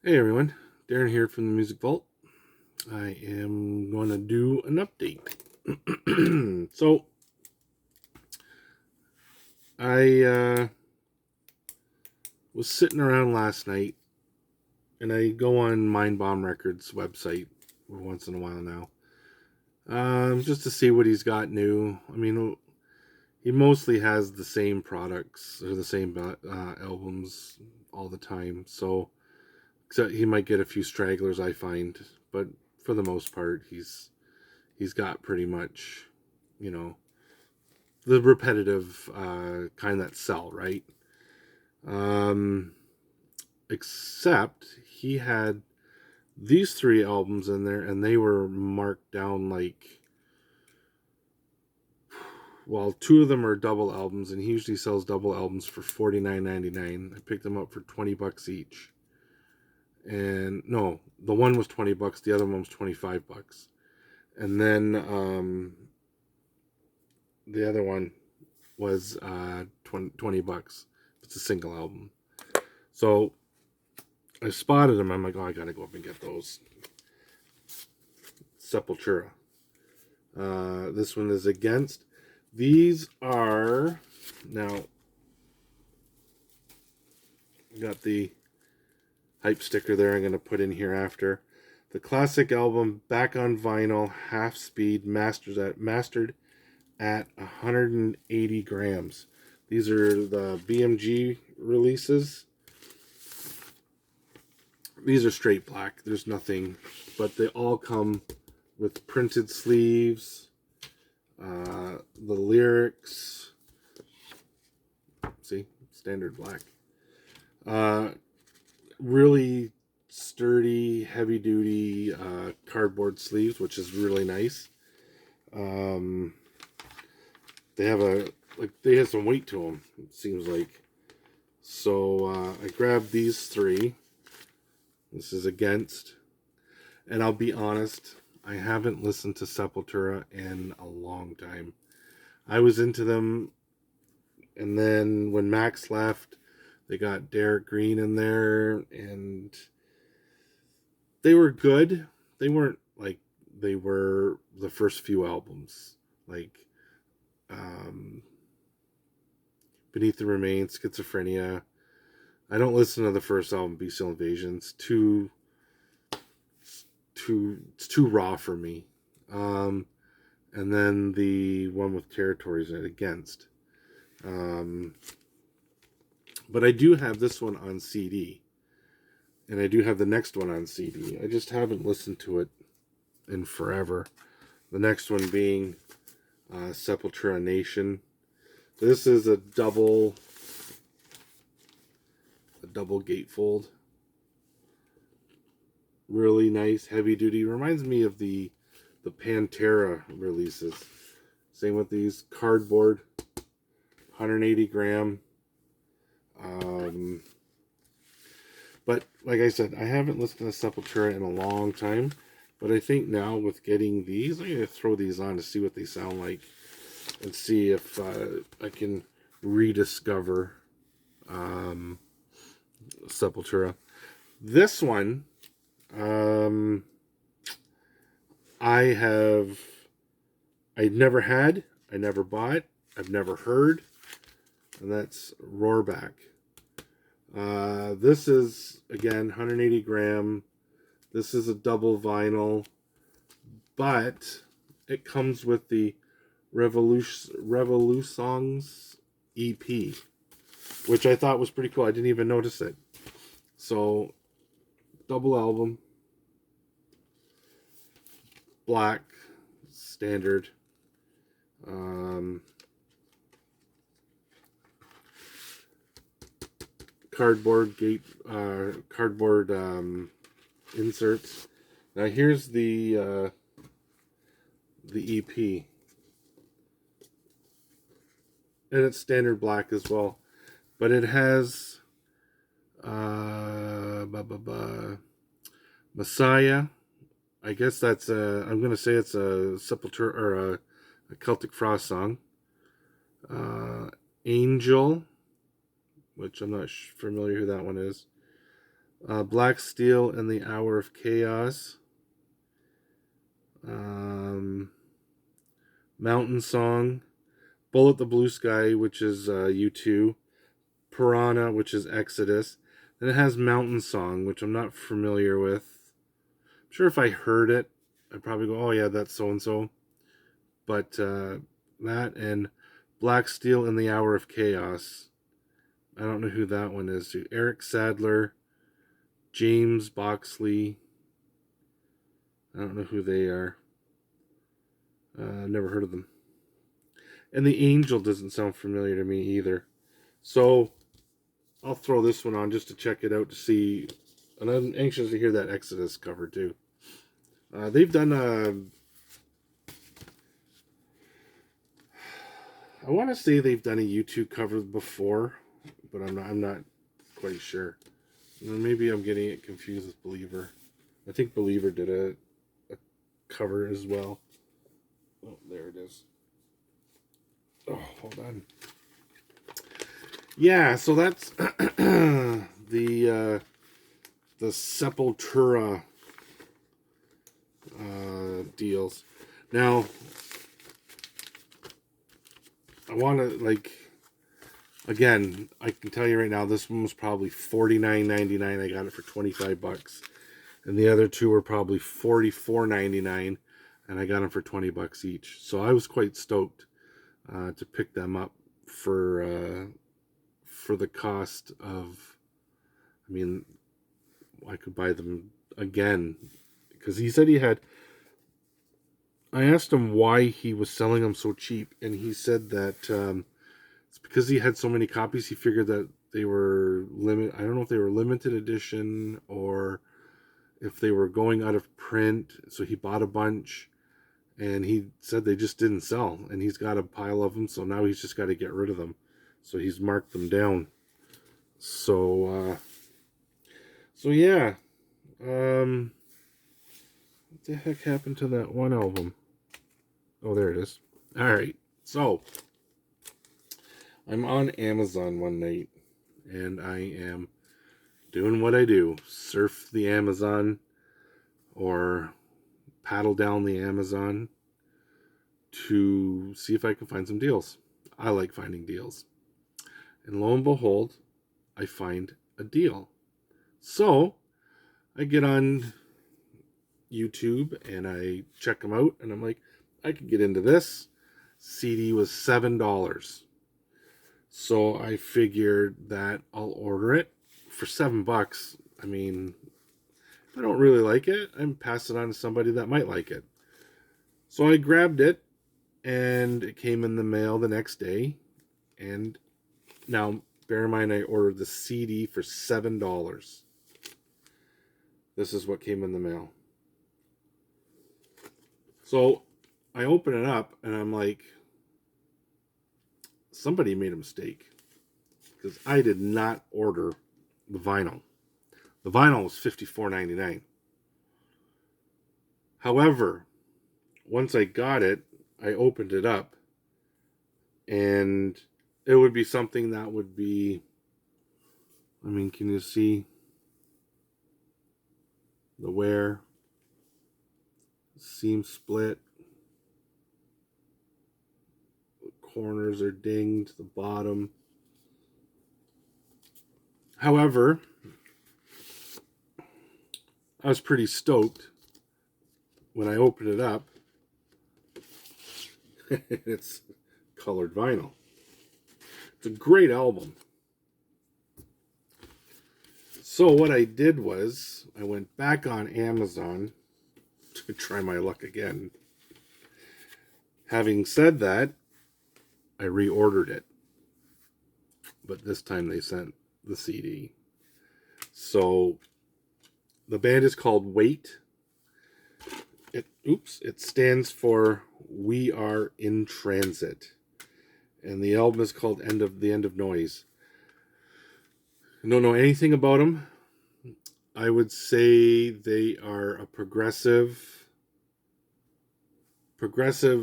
Hey everyone, Darren here from the Music Vault. I am going to do an update. So, I was sitting around last night and I go on Mind Bomb Records website once in a while now, just to see what he's got new. I mean, he mostly has the same products or the same albums all the time, so except he might get a few stragglers, I find, but for the most part, he's got pretty much, you know, the repetitive kind that sell, right? Um, Except he had these three albums in there, and they were marked down like, well, two of them are double albums, and he usually sells double albums for $49.99. I picked them up for $20 each, and no, the one was $20, the other one was $25, and then the other one was 20 bucks. It's a single album. So I spotted them. I'm like, oh, I gotta go up and get those. Sepultura. This one is Against. These are now got the hype sticker there. I'm gonna put in here after the classic album back on vinyl, half speed, mastered at 180 grams. These are the BMG releases. These are straight black. There's nothing, but they all come with printed sleeves. The lyrics, see, standard black. Uh, Really sturdy, heavy duty cardboard sleeves, which is really nice. Um, they have they have some weight to them. It seems like. So I grabbed these three. This is Against, and I'll be honest, I haven't listened to Sepultura in a long time. I was into them, and then when Max left, they got Derek Green in there, and they were good. They weren't like they were the first few albums, like um, Beneath the Remains, Schizophrenia. I don't listen to the first album, Bestial Invasion. It's too raw for me. Um, and then the one with Territories Against. Um, but I do have this one on CD, and I do have the next one on CD. I just haven't listened to it in forever. The next one being Sepultura Nation. This is a double gatefold. Really nice, heavy duty. Reminds me of the Pantera releases. Same with these cardboard, 180 gram. Um, but like I said, I haven't listened to Sepultura in a long time. But I think now with getting these, I'm gonna throw these on to see what they sound like and see if I can rediscover um, Sepultura. This one, um, I have, I never had, I never bought, I've never heard, and that's Roarback. This is again 180 gram. This is a double vinyl, but it comes with the Revolutions EP, which I thought was pretty cool. I didn't even notice it. So double album, black, standard. Um, cardboard inserts. Now here's the EP, and it's standard black as well, but it has Messiah. I guess that's a. I'm gonna say it's a Sepultura or a Celtic Frost song. Uh, Angel, which I'm not familiar who that one is. Black Steel and the Hour of Chaos. Mountain Song. Bullet the Blue Sky, which is U2. Piranha, which is Exodus. Then it has Mountain Song, which I'm not familiar with. I'm sure if I heard it, I'd probably go, oh yeah, that's so and so. But that and Black Steel and the Hour of Chaos. I don't know who that one is. Eric Sadler, James Boxley. I don't know who they are. Never heard of them. And The Angel doesn't sound familiar to me either. So I'll throw this one on just to check it out to see. And I'm anxious to hear that Exodus cover too. They've done I want to say they've done a U2 cover before, but I'm not quite sure. Maybe I'm getting it confused with Believer. I think Believer did a cover as well. Oh, there it is. Oh, hold on. Yeah, so that's the Sepultura deals. Now, I want to again, I can tell you right now, this one was probably $49.99. I got it for $25, and the other two were probably $44.99, and I got them for $20 each. So I was quite stoked to pick them up for the cost of. I mean, I could buy them again because he said he had. I asked him why he was selling them so cheap, and he said that it's because he had so many copies. He figured that they were I don't know if they were limited edition or if they were going out of print. So he bought a bunch, and he said they just didn't sell, and he's got a pile of them. So now he's just got to get rid of them. So he's marked them down. So yeah. What the heck happened to that one album? Oh, there it is. All right. So, I'm on Amazon one night, and I am doing what I do. Surf the Amazon or paddle down the Amazon to see if I can find some deals. I like finding deals. And lo and behold, I find a deal. So, I get on YouTube and I check them out, and I'm like, I could get into this. CD was $7. So I figured that I'll order it for $7. I mean, if I don't really like it, I'm passing it on to somebody that might like it. So I grabbed it, and it came in the mail the next day. And now, bear in mind, I ordered the CD for $7. This is what came in the mail. So I open it up, and I'm like, somebody made a mistake, because I did not order the vinyl. The vinyl was $54.99. However, once I got it, I opened it up, and it would be something that would be, I mean, can you see the wear? Seam split. The corners are dinged, the bottom. However, I was pretty stoked when I opened it up. It's colored vinyl. It's a great album. So what I did was I went back on Amazon to try my luck again. Having said that, I reordered it. But this time they sent the CD. So the band is called Wait. It stands for We Are in Transit. And the album is called The End of Noise. I don't know anything about them. I would say they are a progressive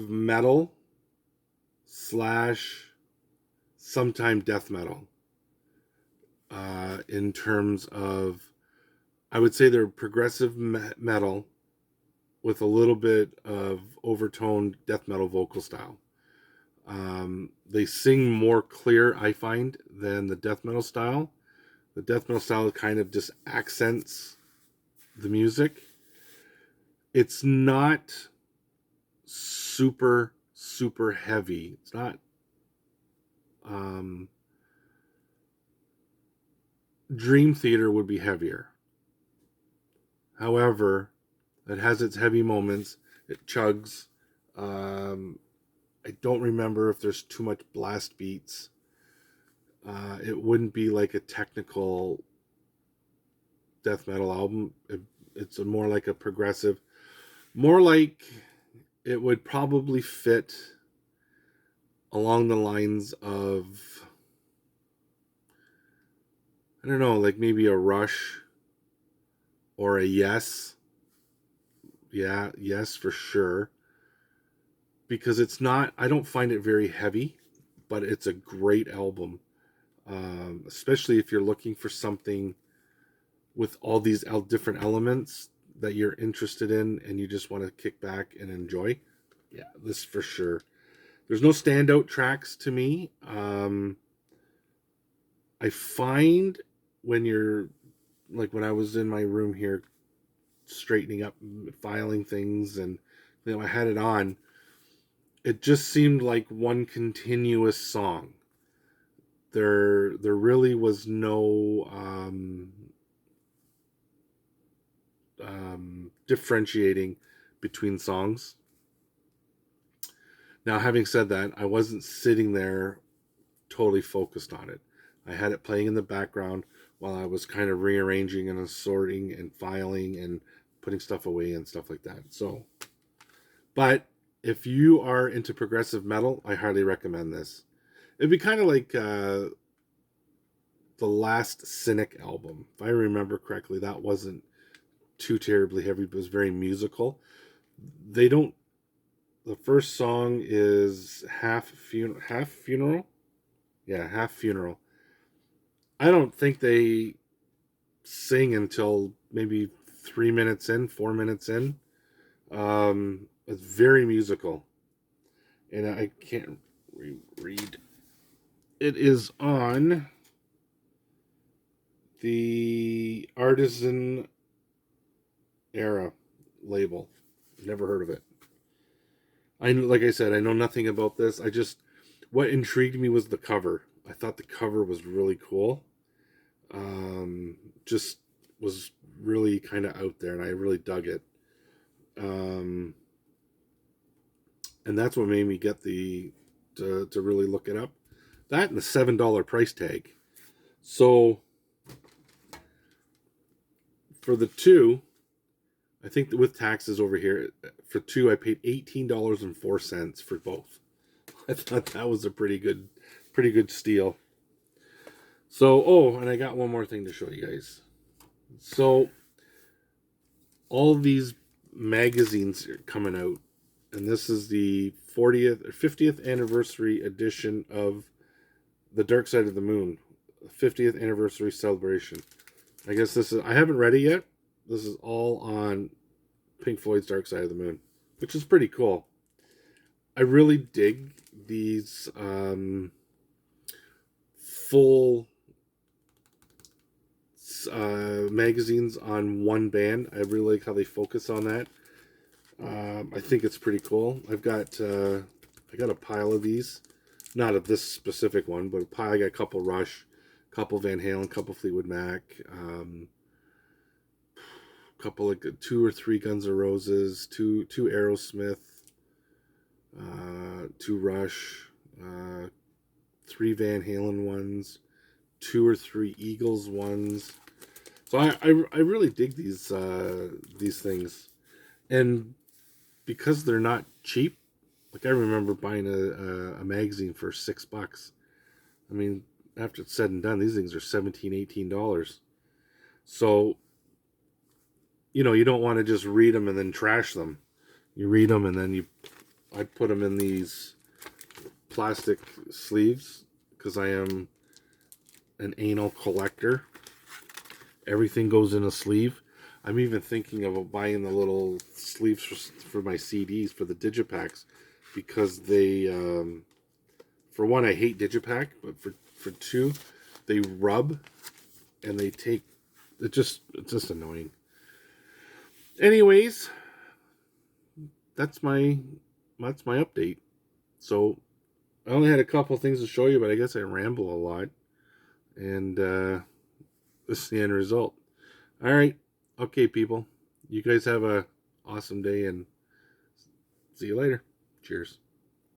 metal / sometime death metal. In terms of I would say they're progressive metal with a little bit of overtoned death metal vocal style. They sing more clear, I find, than the death metal style. The death metal style kind of just accents the music. It's not super, super heavy. It's not Dream Theater would be heavier. However, it has its heavy moments. It chugs. I don't remember if there's too much blast beats. It wouldn't be like a technical death metal album. It's more like a progressive, more like it would probably fit along the lines of, I don't know, like maybe a Rush or a Yes. Yeah, Yes for sure. Because it's not, I don't find it very heavy, but it's a great album. Especially if you're looking for something with all these different elements that you're interested in and you just want to kick back and enjoy. Yeah, this for sure. There's no standout tracks to me. I find when you're, like when I was in my room here straightening up, filing things, and I had it on, it just seemed like one continuous song. There really was no differentiating between songs. Now, having said that, I wasn't sitting there totally focused on it. I had it playing in the background while I was kind of rearranging and assorting and filing and putting stuff away and stuff like that. So, but if you are into progressive metal, I highly recommend this. It'd be kind of like the last Cynic album. If I remember correctly, that wasn't too terribly heavy, but it was very musical. They don't. The first song is half funeral. Yeah, half funeral. I don't think they sing until maybe 3 minutes in, 4 minutes in. It's very musical, and I can't read. It is on the Artisan Era label. Never heard of it. Like I said, I know nothing about this. What intrigued me was the cover. I thought the cover was really cool. Just was really kind of out there, and I really dug it. And that's what made me get to really look it up. That and the $7 price tag. So for the two, I think that with taxes over here, for two, I paid $18.04 for both. I thought that was a pretty good steal. So, oh, and I got one more thing to show you guys. So, all these magazines are coming out, and this is the 40th or 50th anniversary edition of The Dark Side of the Moon, 50th anniversary celebration. I guess I haven't read it yet. This is all on Pink Floyd's Dark Side of the Moon, which is pretty cool. I really dig these full magazines on one band. I really like how they focus on that. I think it's pretty cool. I got a pile of these, not of this specific one, but a pile. I got a couple Rush, couple Van Halen, couple Fleetwood Mac, couple like 2 or 3 Guns N' Roses, two Aerosmith, 2 Rush, 3 Van Halen ones, 2 or 3 Eagles ones. So I really dig these things, and because they're not cheap, like I remember buying a magazine for $6. I mean, after it's said and done, these things are $17-18. So, you don't want to just read them and then trash them. You read them and then I put them in these plastic sleeves because I am an anal collector. everything goes in a sleeve. I'm even thinking of buying the little sleeves for my CDs for the Digipacks, because they, for one, I hate Digipack, but for two, they rub and they take, it's just annoying. Anyways, that's my update. So I only had a couple things to show you, but I guess I ramble a lot. And this is the end result. All right. Okay, people. You guys have a awesome day, and see you later. Cheers.